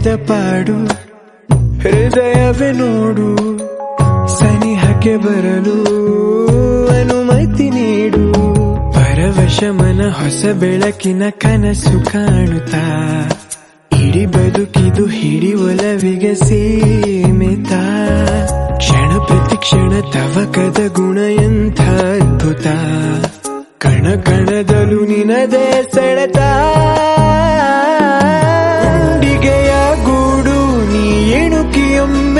ಪಡೆದ ಪಾಡು ಹೃದಯವೇ ನೋಡು ಸನಿಹಕ್ಕೆ ಬರಲು ಅನುಮತಿ ನೀಡು ಪರವಶ ಮನ ಹೊಸ ಬೆಳಕಿನ ಕನಸು ಕಾಣುತ್ತಾ ಇಡೀ ಬದುಕಿದು ಹಿಡಿ ಒಲವಿಗೆ ಸೀಮಿತ ಕ್ಷಣ ಪ್ರತಿ ಕ್ಷಣ ತವಕದ ಗುಣ ಎಂಥ ಅದ್ಭುತ ಕಣ ಕಣದಲು ನಿನದೇ ಸೆಳೆತ ಗುಂಡಿಗೆಯ ಗೂಡು ನೀ ಎಣುಕಿಯೊಮ್ಮೆ